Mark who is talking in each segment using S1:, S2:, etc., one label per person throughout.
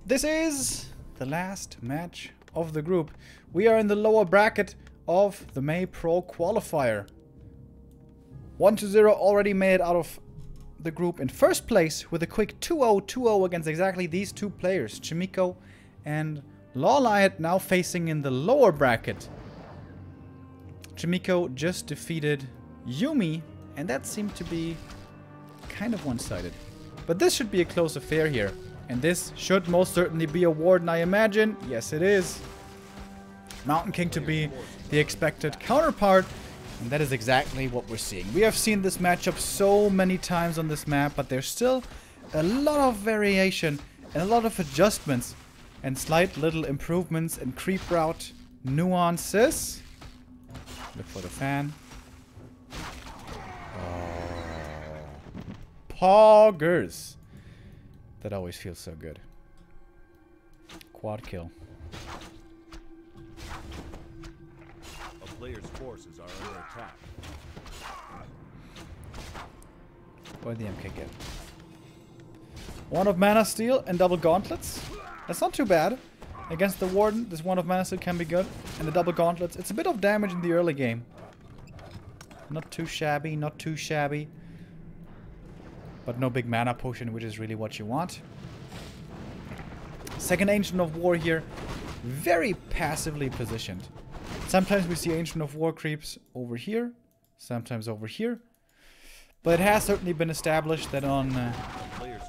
S1: this is the last match of the group. We are in the lower bracket of the May Pro qualifier. 1-0 already made it out of the group in first place with a quick 2-0 against exactly these two players, Chimico and Lawlight, now facing in the lower bracket. Chimico just defeated Yumi, and that seemed to be kind of one-sided. But this should be a close affair here. And this should most certainly be a Warden, I imagine. Yes, it is. Mountain King to be the expected counterpart. And that is exactly what we're seeing. We have seen this matchup so many times on this map, but there's still a lot of variation and a lot of adjustments and slight little improvements and creep route nuances. Look for the fan. Poggers. That always feels so good. Quad kill.
S2: A player's forces are under attack.
S1: What did the MK get? One of Mana Steel and double gauntlets. That's not too bad. Against the Warden, this one of Mana Steel can be good. And the double gauntlets, it's a bit of damage in the early game. Not too shabby, not too shabby. But no big mana potion, which is really what you want. Second Ancient of War here. Very passively positioned. Sometimes we see Ancient of War creeps over here. Sometimes over here. But it has certainly been established that on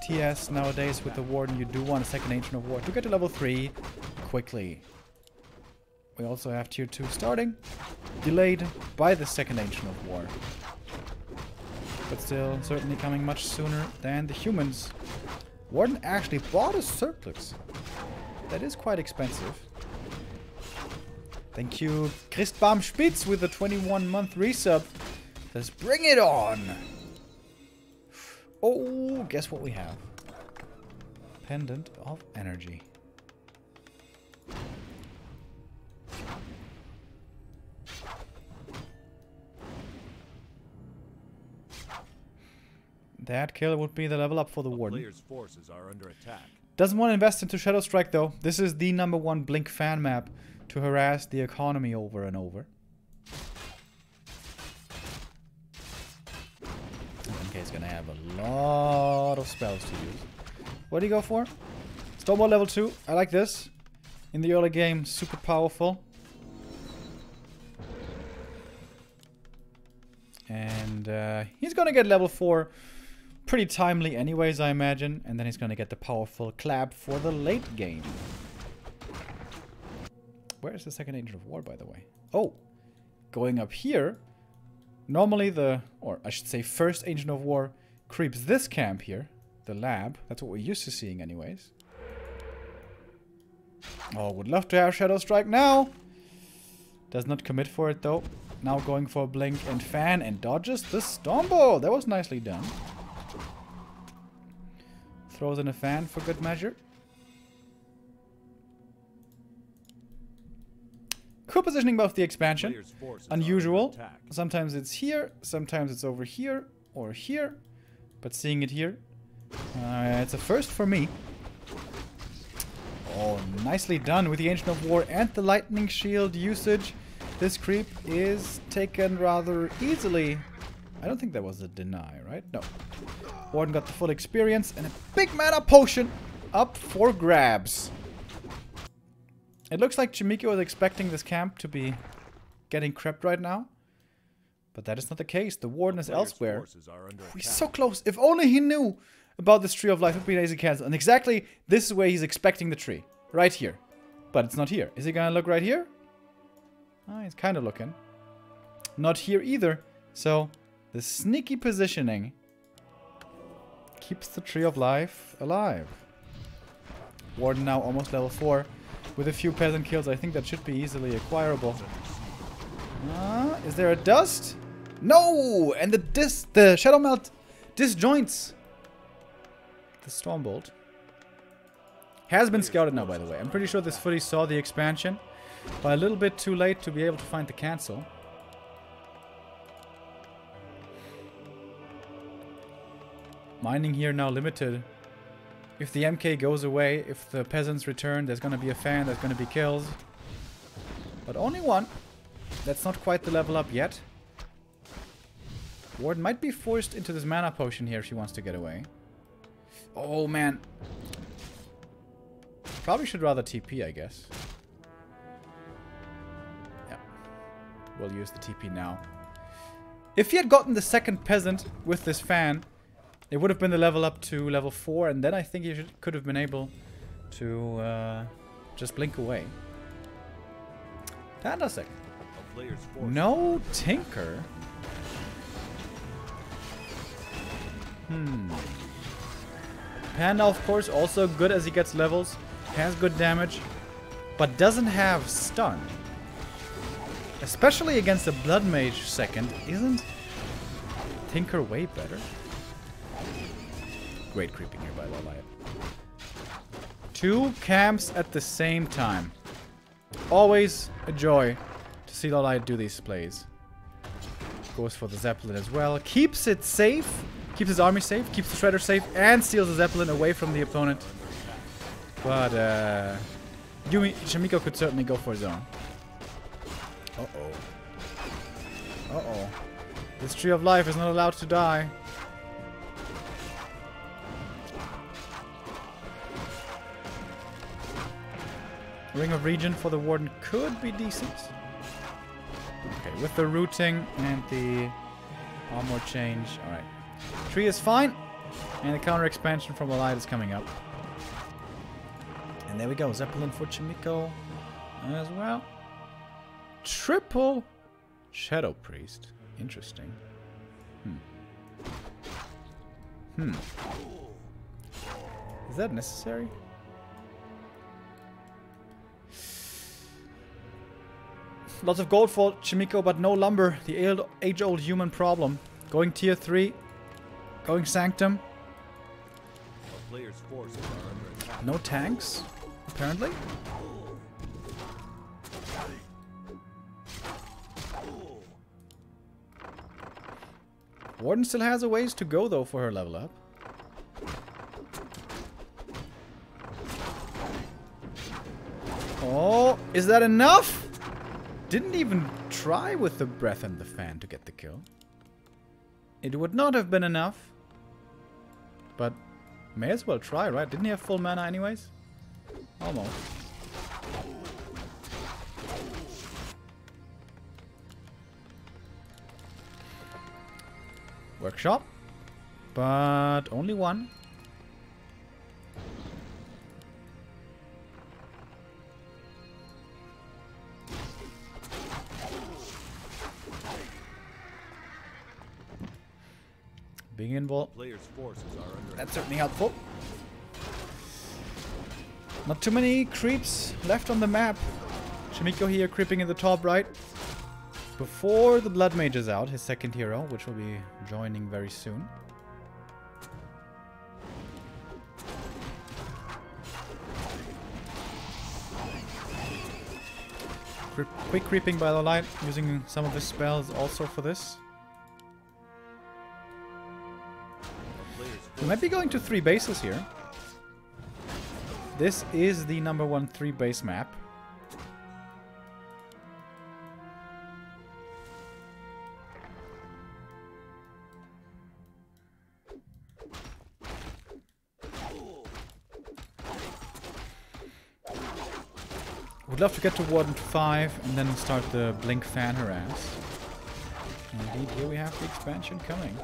S1: TS nowadays with the Warden, you do want a second Ancient of War to get to level 3 quickly. We also have tier 2 starting. Delayed by the second Ancient of War. But still, certainly coming much sooner than the humans. Warden actually bought a surplus. That is quite expensive. Thank you, Christbaum Spitz with the 21-month resub. Let's bring it on. Oh, guess what we have? Pendant of Energy. That kill would be the level up for the Warden.
S2: Player's forces are under attack.
S1: Doesn't want to invest into Shadow Strike though. This is the #1 Blink fan map to harass the economy over and over. MK is gonna have a lot of spells to use. What do you go for? Stormbolt level 2. I like this. In the early game, super powerful. And he's gonna get level 4 pretty timely anyways, I imagine. And then he's gonna get the powerful clap for the late game. Where is the second Ancient of War, by the way? Oh, going up here. Normally or I should say first Ancient of War creeps this camp here. The lab. That's what we're used to seeing anyways. Oh, would love to have Shadow Strike now. Does not commit for it though. Now going for Blink and Fan and dodges the Stormbolt. That was nicely done. Throws in a fan for good measure. Cool positioning both the expansion. Unusual. Sometimes it's here, sometimes it's over here or here. But seeing it here, it's a first for me. Oh, nicely done with the Ancient of War and the Lightning Shield usage. This creep is taken rather easily. I don't think that was a deny, right? No. Warden got the full experience and a big mana potion up for grabs. It looks like Chimico is expecting this camp to be getting crept right now. But that is not the case. The Warden is elsewhere. He's so close. If only he knew about this Tree of Life, it would be an easy cancel. And exactly this is where he's expecting the tree. Right here. But it's not here. Is he gonna look right here? Oh, he's kind of looking. Not here either. So the sneaky positioning keeps the Tree of Life alive. Warden now almost level 4. With a few peasant kills, I think that should be easily acquirable. Is there a dust? No! And the Shadow Melt disjoints the Stormbolt. Has been scouted now, by the way. I'm pretty sure this footy saw the expansion, but a little bit too late to be able to find the cancel. Mining here now limited If the MK goes away, if the peasants return, there's gonna be a fan, there's gonna be kills. But only one. That's not quite the level up yet. Warden might be forced into this mana potion here if she wants to get away. Oh man. Probably should rather TP, I guess. Yeah. We'll use the TP now. If he had gotten the second peasant with this fan, it would have been the level up to level 4, and then I think he could have been able to just blink away. Tandasek. No Tinker. Panda, of course, also good as he gets levels. Has good damage. But doesn't have stun. Especially against a Blood Mage second. Isn't Tinker way better? Great creeping here by Lolite. 2 camps at the same time. Always a joy to see Lolite do these plays. Goes for the Zeppelin as well. Keeps it safe. Keeps his army safe. Keeps the Shredder safe. And steals the Zeppelin away from the opponent. But Shamiko could certainly go for his own. Uh-oh. Uh-oh. This Tree of Life is not allowed to die. Ring of Regen for the Warden could be decent. Okay, with the rooting and the armor change. Alright. Tree is fine. And the counter expansion from Lolite is coming up. And there we go. Zeppelin for Chimiko as well. Triple Shadow Priest. Interesting. Is that necessary? Lots of gold for Chimiko, but no lumber. The age-old human problem. Going tier 3. Going Sanctum. No tanks, apparently. Warden still has a ways to go, though, for her level up. Oh, is that enough? Didn't even try with the Breath and the Fan to get the kill. It would not have been enough. But may as well try, right? Didn't he have full mana anyways? Almost. Workshop. But only one. Being involved. That's certainly helpful. Not too many creeps left on the map. Chimiko here creeping in the top right. Before the Blood Mage is out, his second hero, which will be joining very soon. Quick creeping by the light, using some of his spells also for this. We might be going to 3 bases here. This is the #1 3 base map. Would love to get to Warden 5 and then start the Blink Fan harass. Indeed, here we have the expansion coming.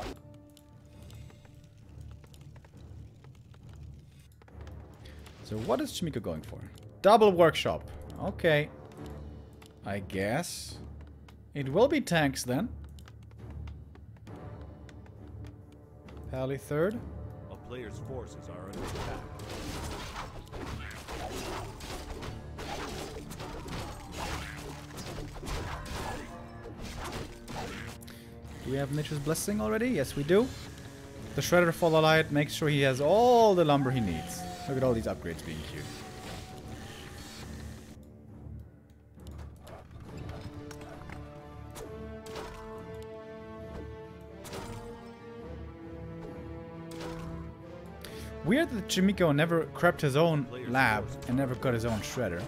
S1: So what is Chimiko going for? Double Workshop. Okay. I guess. It will be tanks then. Pally third.
S2: A player's forces are under attack.
S1: Do we have Mitch's Blessing already? Yes, we do. The Shredder for Lolite makes sure he has all the lumber he needs. Look at all these upgrades being queued. Weird that Chimiko never crept his own lab and never got his own shredder.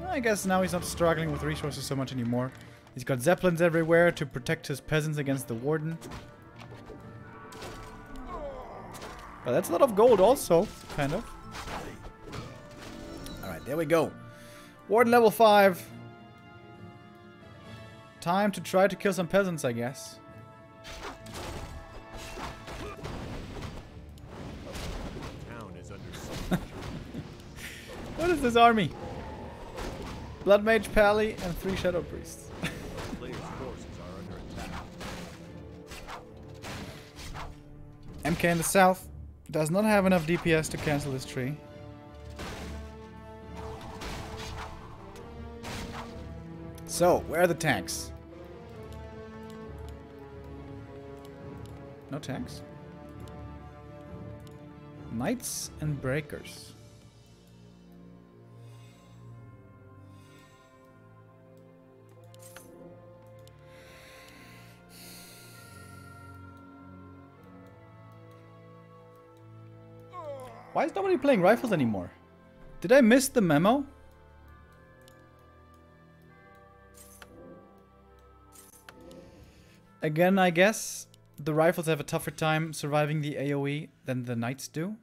S1: I guess now he's not struggling with resources so much anymore. He's got zeppelins everywhere to protect his peasants against the warden. But that's a lot of gold also, kind of. Alright, there we go. Warden level 5. Time to try to kill some peasants, I guess.
S2: Town is under siege.
S1: What is this army? Blood Mage, Pally, and 3 Shadow Priests.
S2: Players' forces are under attack.
S1: MK in the south does not have enough DPS to cancel this tree. So, where are the tanks? No tanks. Knights and Breakers. Why is nobody playing rifles anymore? Did I miss the memo? Again, I guess the rifles have a tougher time surviving the AoE than the knights do.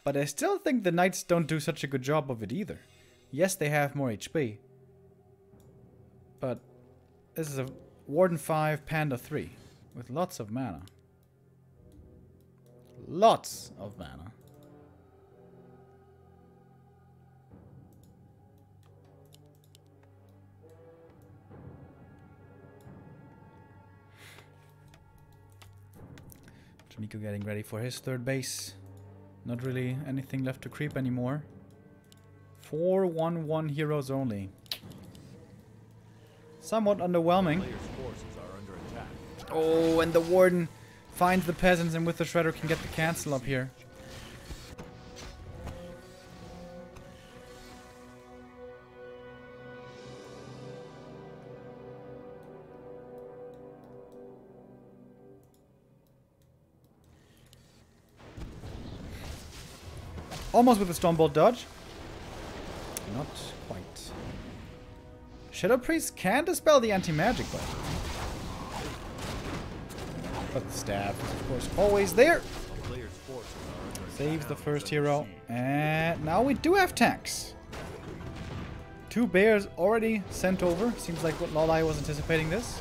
S1: But I still think the knights don't do such a good job of it either. Yes, they have more HP. But this is a Warden 5, Panda 3 with lots of mana. Lots of mana. Chimiko getting ready for his third base. Not really anything left to creep anymore. 4-1-1 heroes only. Somewhat underwhelming.
S2: Players' forces are under attack.
S1: Oh, and the warden finds the peasants and with the shredder can get the cancel up here. Almost with a Stormbolt dodge. Not quite. Shadow Priest can dispel the anti-magic though. But the staff is of course always there.
S2: Players' forces are under
S1: Saves the
S2: attack.
S1: first hero. And now we do have tanks. 2 bears already sent over. Seems like what Lolai was anticipating this.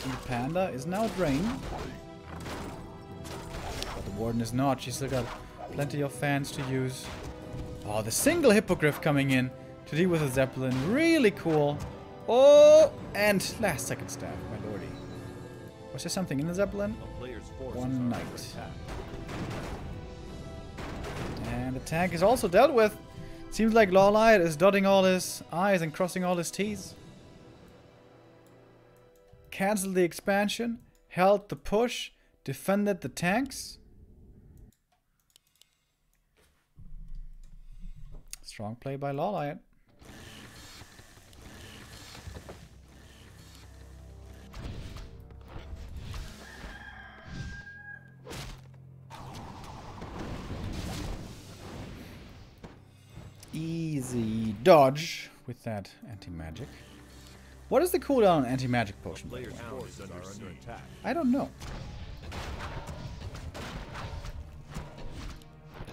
S1: And the panda is now drained. But the warden is not. She's still got plenty of fans to use. Oh, the single hippogriff coming in to deal with a zeppelin. Really cool. Oh, and last second staff, my lordy. Was there something in the zeppelin?
S2: A player's forces
S1: One
S2: are
S1: knight.
S2: under attack.
S1: And the tank is also dealt with. Seems like Lawlight is dotting all his I's and crossing all his T's. Cancelled the expansion, held the push, defended the tanks. Strong play by Lawlight. Easy dodge with that anti-magic. What is the cooldown on anti-magic potion?
S2: Players' forces are under attack.
S1: I don't know.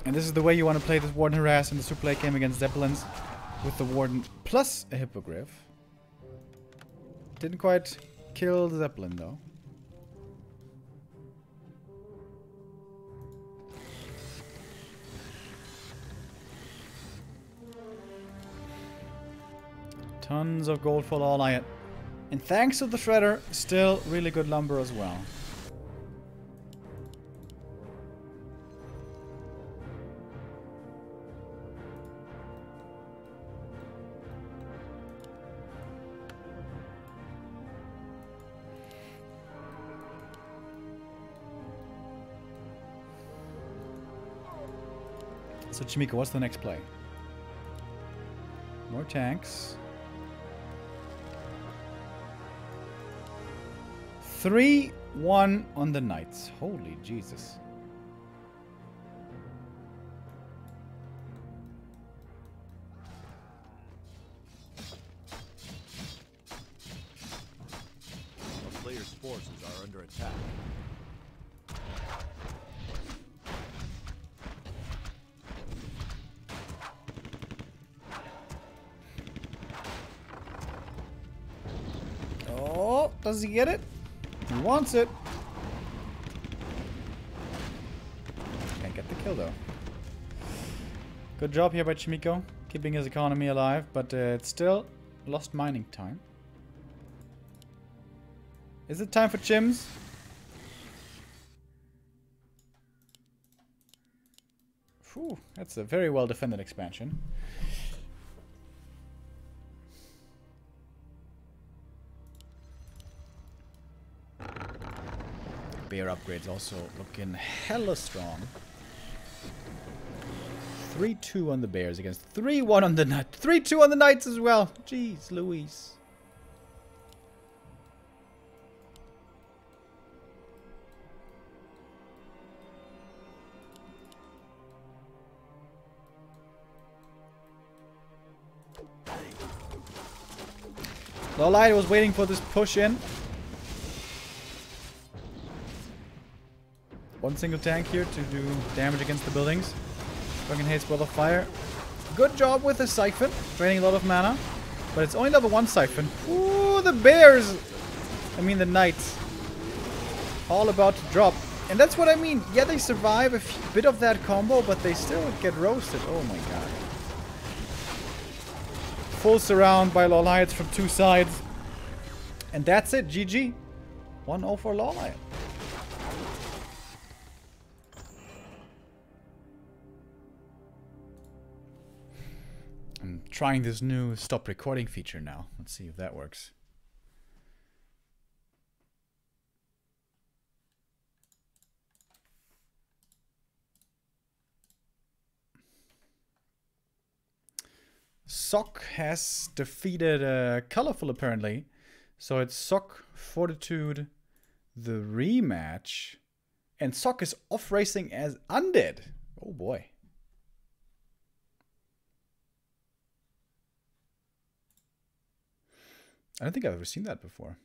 S1: And this is the way you want to play this Warden Harass in the Super Late game against Zeppelins. With the Warden plus a Hippogriff. Didn't quite kill the Zeppelin though. Tons of gold for Lawlight. And thanks to the Shredder, still really good lumber as well. So Chimiko, what's the next play? More tanks. 3-1 on the Knights. Holy Jesus.
S2: A player's forces are under attack.
S1: Oh, does he get it? He wants it. Can't get the kill though. Good job here by Chimiko, keeping his economy alive, but it's still lost mining time. Is it time for Chims? Phew, that's a very well defended expansion. Bear upgrades also looking hella strong. 3-2 on the Bears against 3-1 on the Knights. 3-2 on the Knights as well. Jeez Louise. Lolite was waiting for this push in. One single tank here to do damage against the buildings. Drunken Hate's Brother Fire. Good job with the Siphon. Draining a lot of mana. But it's only level 1 Siphon. Ooh, the Bears! I mean the Knights. All about to drop. And that's what I mean. Yeah, they survive a bit of that combo, but they still get roasted. Oh my god. Full surround by Lolites from 2 sides. And that's it. GG. 1-0 for Lolite. I'm trying this new stop recording feature now. Let's see if that works. Sok has defeated Colorful apparently. So it's Sok, Fortitude, the rematch. And Sok is off racing as Undead. Oh boy. I don't think I've ever seen that before.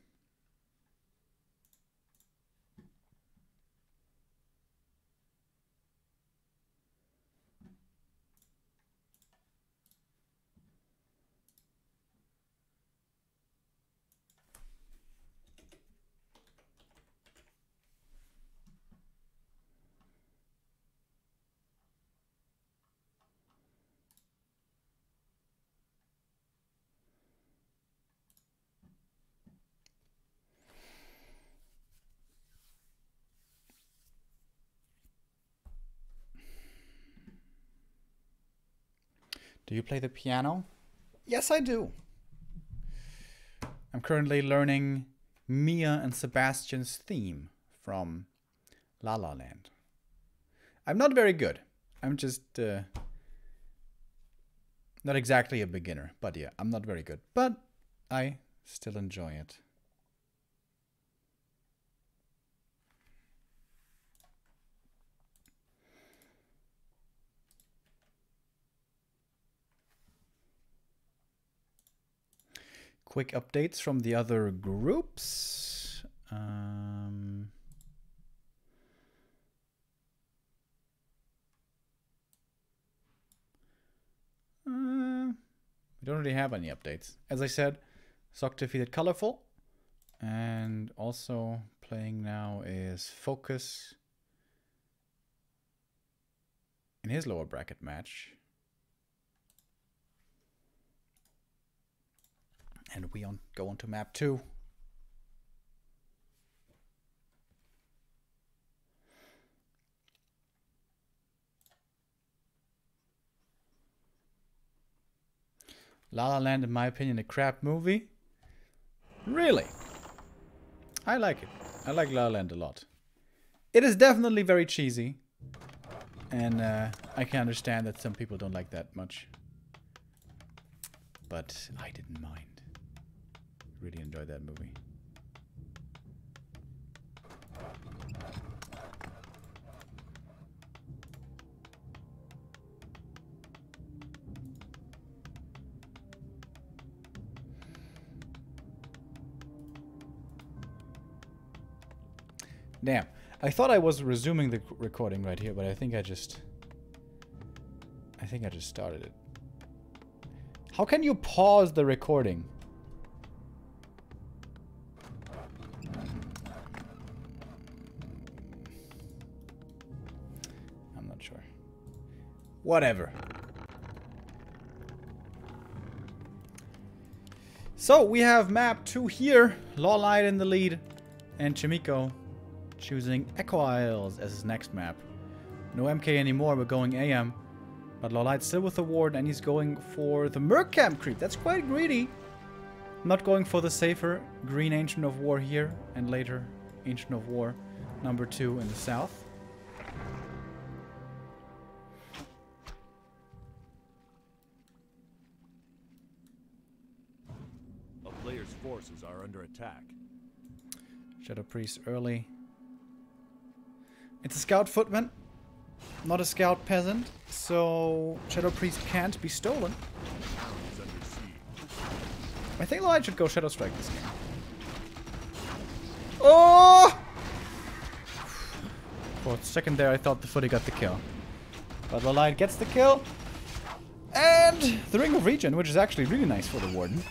S1: Do you play the piano? Yes, I do. I'm currently learning Mia and Sebastian's theme from La La Land. I'm not very good. I'm just not exactly a beginner, but yeah, I'm not very good. But I still enjoy it. Quick updates from the other groups. We don't really have any updates. As I said, Sok defeated Colorful. And also playing now is Focus in his lower bracket match. And we go on to map 2. La La Land, in my opinion, a crap movie. Really? I like it. I like La La Land a lot. It is definitely very cheesy. And I can understand that some people don't like that much. But I didn't mind. Really enjoyed that movie. Damn. I thought I was resuming the recording right here, but I think I just started it. How can you pause the recording? I'm not sure. Whatever. So we have map 2 here. Lawlight in the lead. And Chimiko choosing Echo Isles as his next map. No MK anymore, but going AM. But Lawlight's still with the ward, and he's going for the Merc Camp creep. That's quite greedy. Not going for the safer green Ancient of War here, and later Ancient of War number 2 in the south.
S2: A player's forces are under attack.
S1: Shadow Priest early. It's a Scout Footman, not a Scout Peasant, so Shadow Priest can't be stolen. I think Lawlight should go Shadow Strike this game. Oh! For a second there, I thought the footy got the kill. But Lawlight gets the kill. And the Ring of Regen, which is actually really nice for the Warden.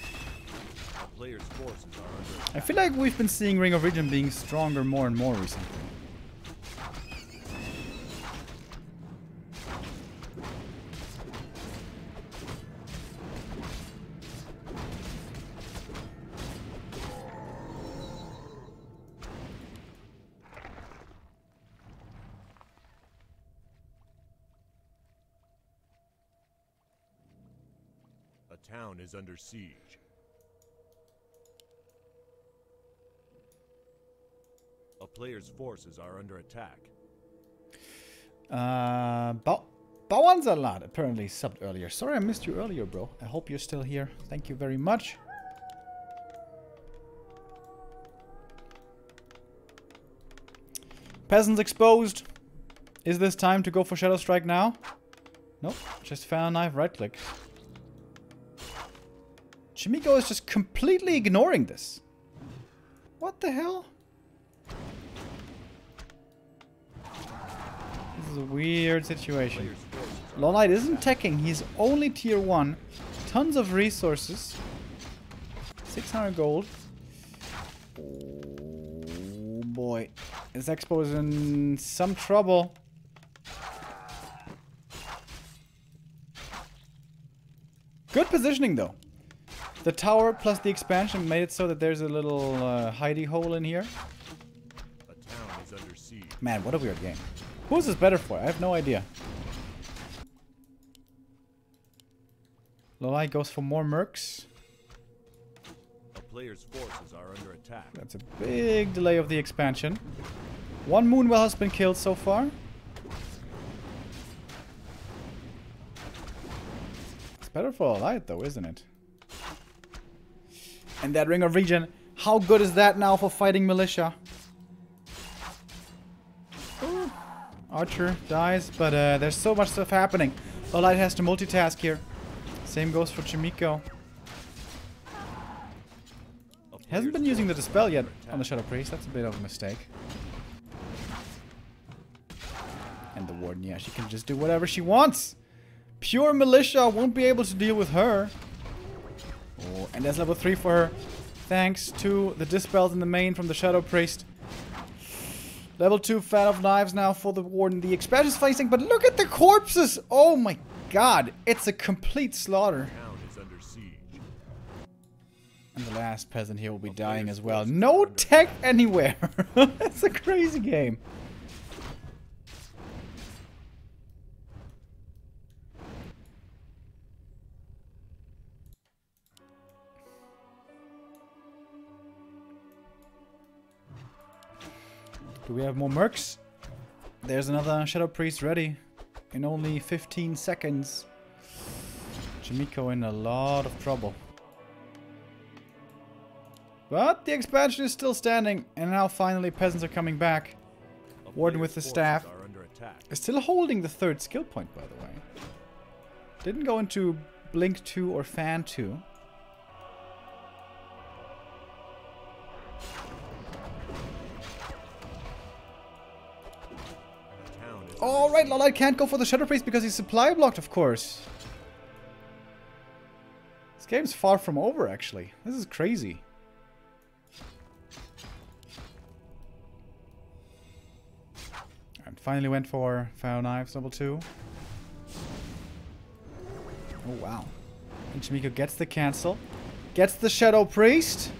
S2: Players' forces are under
S1: I feel like we've been seeing Ring of Regen being stronger more and more recently.
S2: A town is under siege. A player's forces are under attack.
S1: Bauernsalat apparently subbed earlier. Sorry I missed you earlier, bro. I hope you're still here. Thank you very much. Peasants exposed. Is this time to go for Shadow Strike now? Nope. Just Fan Knife, right click. Chimiko is just completely ignoring this. What the hell? This is a weird situation. Lawlight isn't teching, he's only tier 1. Tons of resources. 600 gold. Oh boy. This Expo is in some trouble. Good positioning though. The tower plus the expansion made it so that there's a little hidey hole in here.
S2: A town is under siege.
S1: Man, what a weird game. Who's this better for? I have no idea. Lawlight goes for more mercs.
S2: A player's forces are under attack.
S1: That's a big delay of the expansion. One Moonwell has been killed so far. It's better for Lawlight though, isn't it? And that Ring of Regen, how good is that now for fighting militia? Ooh. Archer dies, but there's so much stuff happening. Lawlight has to multitask here. Same goes for Chimiko. Hasn't been using the Dispel yet on the Shadow Priest. That's a bit of a mistake. And the Warden, yeah, she can just do whatever she wants. Pure militia won't be able to deal with her. Oh, and that's level 3 for her. Thanks to the Dispels in the main from the Shadow Priest. Level 2 Fan of Knives now for the Warden. The expansion is facing, but look at the corpses! Oh my god, it's a complete slaughter.
S2: Town is under siege.
S1: And the last peasant here will be dying as well. No tech anywhere! It's a crazy game. Do we have more mercs? There's another Shadow Priest ready. In only 15 seconds. Chimiko in a lot of trouble. But the expansion is still standing, and now finally peasants are coming back.
S2: A
S1: Warden with
S2: player's
S1: the staff
S2: forces are under attack.
S1: is still holding the 3rd skill point, by the way. Didn't go into Blink 2 or Fan 2. Alright, Lolite can't go for the Shadow Priest because he's supply blocked, of course. This game's far from over, actually. This is crazy. And finally went for Foul Knives, level 2. Oh, wow. And Chimiko gets the cancel. Gets the Shadow Priest.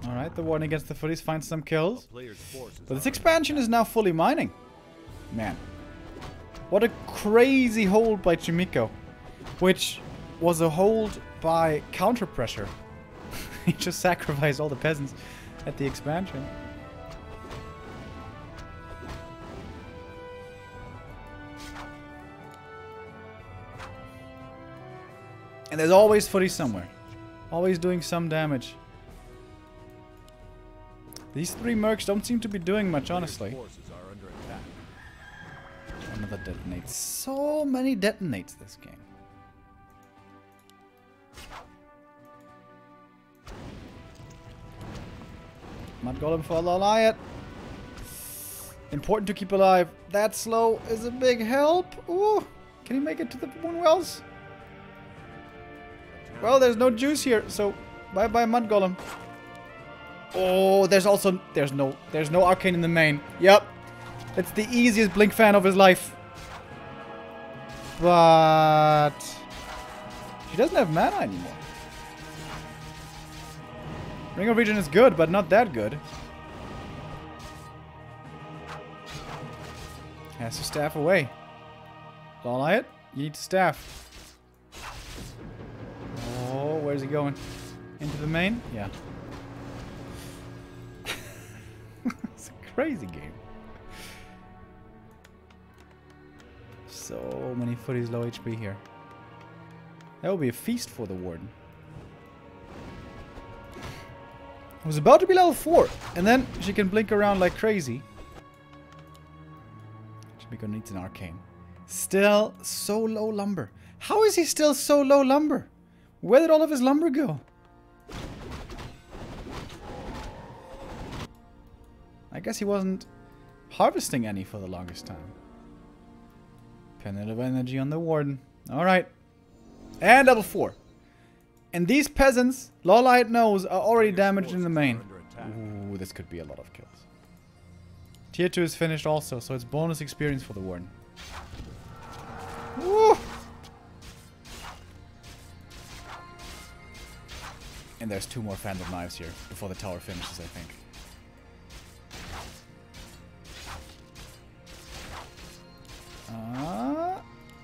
S1: Alright, the Warden against the footies finds some kills. But this expansion is now fully mining. Man. What a crazy hold by Chimiko. Which was a hold by counter pressure. He just sacrificed all the peasants at the expansion. And there's always footies somewhere. Always doing some damage. These 3 mercs don't seem to be doing much, honestly. Another detonates. So many detonates this game. Mud Golem for Lolite. Important to keep alive. That slow is a big help. Ooh. Can he make it to the Moonwells? Well, there's no juice here, so bye-bye Mud Golem. Oh, there's no arcane in the main. Yep. It's the easiest blink fan of his life. But she doesn't have mana anymore. Ring of Regen is good, but not that good. Has to staff away. Lolite, you need to staff. Oh, where's he going? Into the main? Yeah. It's a crazy game. So many footies low HP here. That will be a feast for the Warden. It was about to be level 4, and then she can blink around like crazy. Chimiko needs an arcane. Still so low lumber. How is he still so low lumber? Where did all of his lumber go? I guess he wasn't harvesting any for the longest time. Penance of energy on the Warden. Alright. And level 4. And these peasants, Lolite knows, are already damaged in the main. Ooh, this could be a lot of kills. Tier 2 is finished also, so it's bonus experience for the Warden. Woo! And there's 2 more Phantom Knives here before the tower finishes, I think.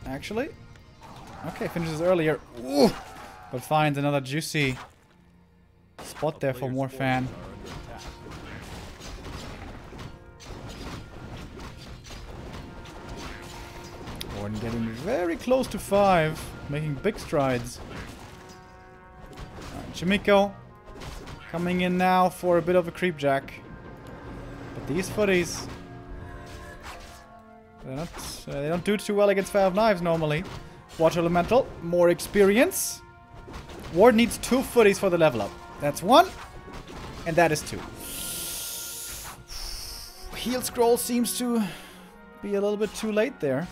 S1: Actually? Okay, finishes earlier. Ooh! But finds another juicy spot there for more fan. Warden getting very close to 5, making big strides. Right, Chimiko coming in now for a bit of a creepjack. But these footies, they don't do too well against Five Knives normally. Water Elemental, more experience. Ward needs 2 footies for the level up. That's 1, and that is 2. Heal Scroll seems to be a little bit too late there.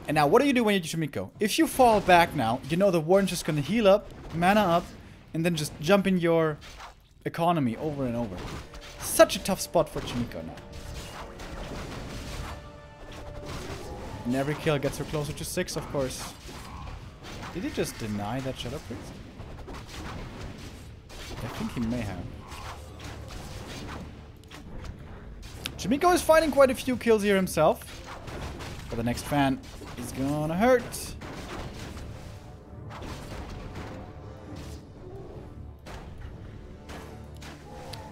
S1: And now, what do you do when you do Chimiko? If you fall back now, you know the Warden's just gonna heal up, mana up, and then just jump in your economy over and over. Such a tough spot for Chimiko now. And every kill gets her closer to 6, of course. Did he just deny that Shadow Priest? I think he may have. Chimiko is finding quite a few kills here himself. But the next fan is gonna hurt.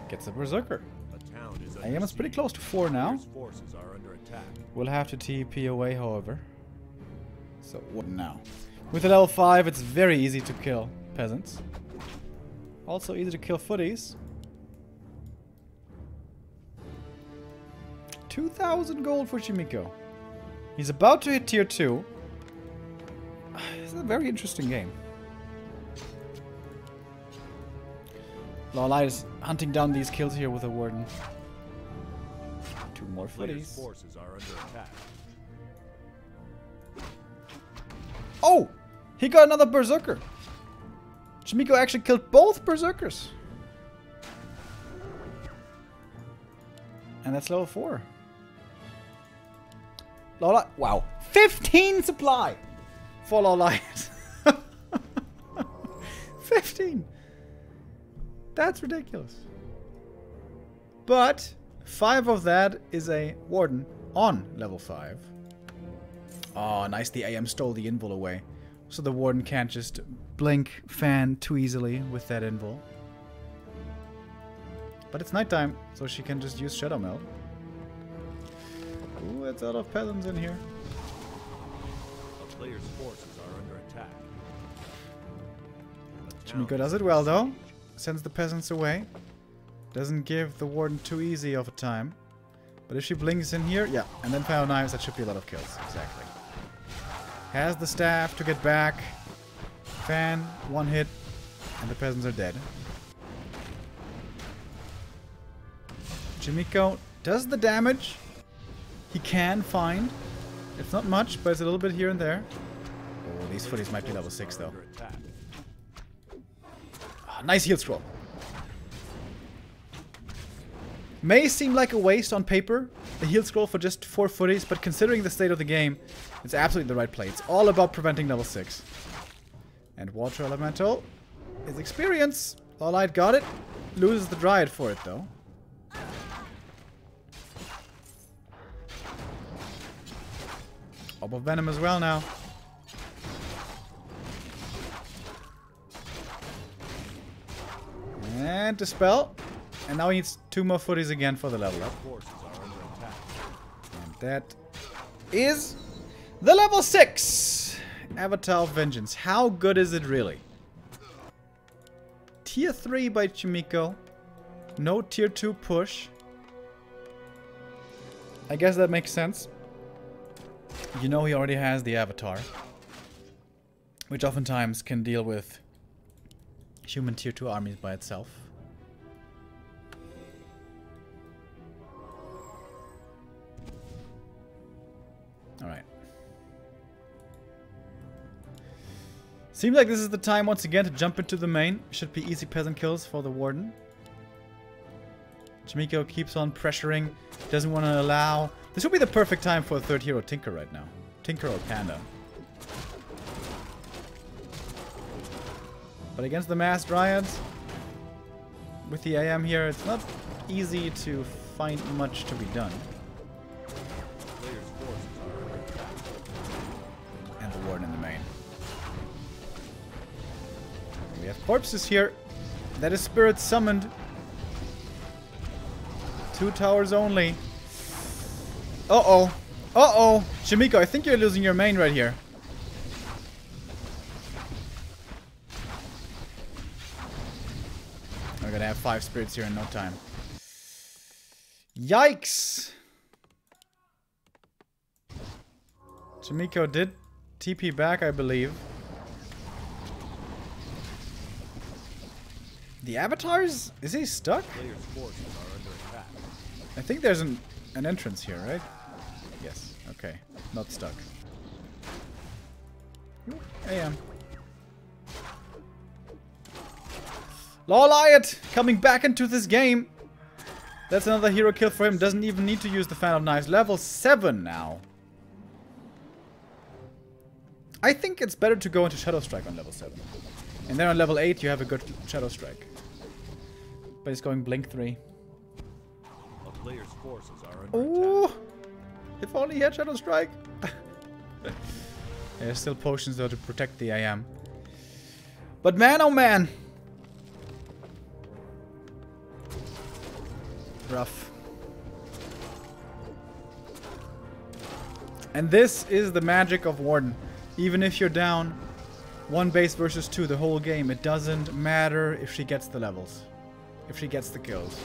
S1: Gets a Berserker.
S2: A town is
S1: AM is pretty
S2: siege.
S1: close to 4 now.
S2: Players' forces are under attack.
S1: We'll have to TP away, however. So, what now? With a level 5, it's very easy to kill peasants. Also easy to kill footies. 2,000 gold for Chimiko. He's about to hit tier 2. This is a very interesting game. Lawlight is hunting down these kills here with a warden. 2 more
S2: Players'
S1: footies.
S2: forces are under attack.
S1: Oh! He got another Berserker. Chimiko actually killed both Berserkers. And that's level 4. Lawlight. Wow. 15 supply for Lawlight. 15. That's ridiculous. But 5 of that is a warden on level 5. Oh, nice. The AM stole the invul away. So the warden can't just blink fan too easily with that invul. But it's nighttime, so she can just use Shadow Meld. Ooh, it's a lot of peasants in here.
S2: A player's forces are under attack. A
S1: Chimiko
S2: town
S1: does it well, though. Sends the peasants away. Doesn't give the warden too easy of a time. But if she blinks in here, yeah. And then Power Knives, that should be a lot of kills. Exactly. Has the staff to get back. Fan, 1 hit. And the peasants are dead. Chimiko does the damage he can find. It's not much, but it's a little bit here and there. Oh, these footies might be level 6, though.
S2: under attack.
S1: Ah, nice heal scroll. May seem like a waste on paper, a heal scroll for just 4 footies, but considering the state of the game, it's absolutely the right play. It's all about preventing level 6. And Water Elemental is experience. Lawlight got it. Loses the Dryad for it, though. Orb of Venom as well now. And Dispel. And now he needs 2 more footies again for the level up.
S2: Forces are under attack.
S1: And that is the level 6 Avatar of Vengeance. How good is it really? Tier 3 by Chimiko. No tier 2 push. I guess that makes sense. You know he already has the Avatar. Which oftentimes can deal with human tier 2 armies by itself. Alright. Seems like this is the time once again to jump into the main. Should be easy peasant kills for the warden. Chimiko keeps on pressuring. Doesn't want to allow... This would be the perfect time for a 3rd hero Tinker right now. Tinker or Panda. But against the Mass Dryads, with the AM here, it's not easy to find much to be done.
S2: Players' forces are under attack.
S1: And the warden in the main. We have corpses here. That is spirit summoned. 2 towers only. Uh-oh. Uh-oh. Chimiko, I think you're losing your main right here. We're gonna have 5 spirits here in no time. Yikes! Chimiko did TP back, I believe. The avatars? Is he stuck?
S2: Players' forces are under attack.
S1: I think there's an entrance here, right? Yes. Okay. Not stuck. Ooh, AM. Lawlight coming back into this game. That's another hero kill for him. Doesn't even need to use the Fan of Knives. Level 7 now. I think it's better to go into Shadow Strike on level 7. And then on level 8 you have a good Shadow Strike. But he's going Blink 3.
S2: A player's forces are under
S1: Ooh!
S2: attack.
S1: If only he had Shadow Strike. There's still potions though to protect the AM. But man, oh man! Rough. And this is the magic of Warden. Even if you're down 1 base versus 2 the whole game, it doesn't matter if she gets the levels. If she gets the kills.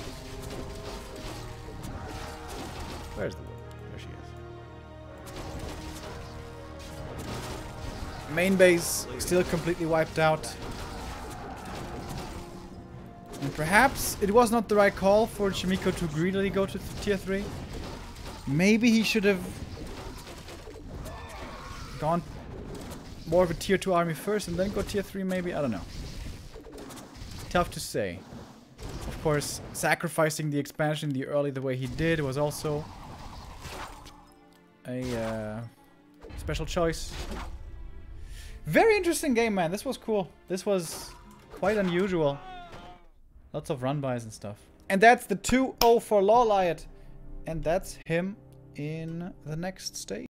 S1: Where's the Warden? There she is. Main base still completely wiped out. And perhaps it was not the right call for Chimiko to greedily go to tier 3. Maybe he should have gone more of a tier 2 army first and then go tier 3 maybe? I don't know. Tough to say. Of course, sacrificing the expansion the early the way he did was also a special choice. Very interesting game, man. This was cool. This was quite unusual. Lots of run-bys and stuff. And that's the 2-0 for Lawliot. And that's him in the next stage.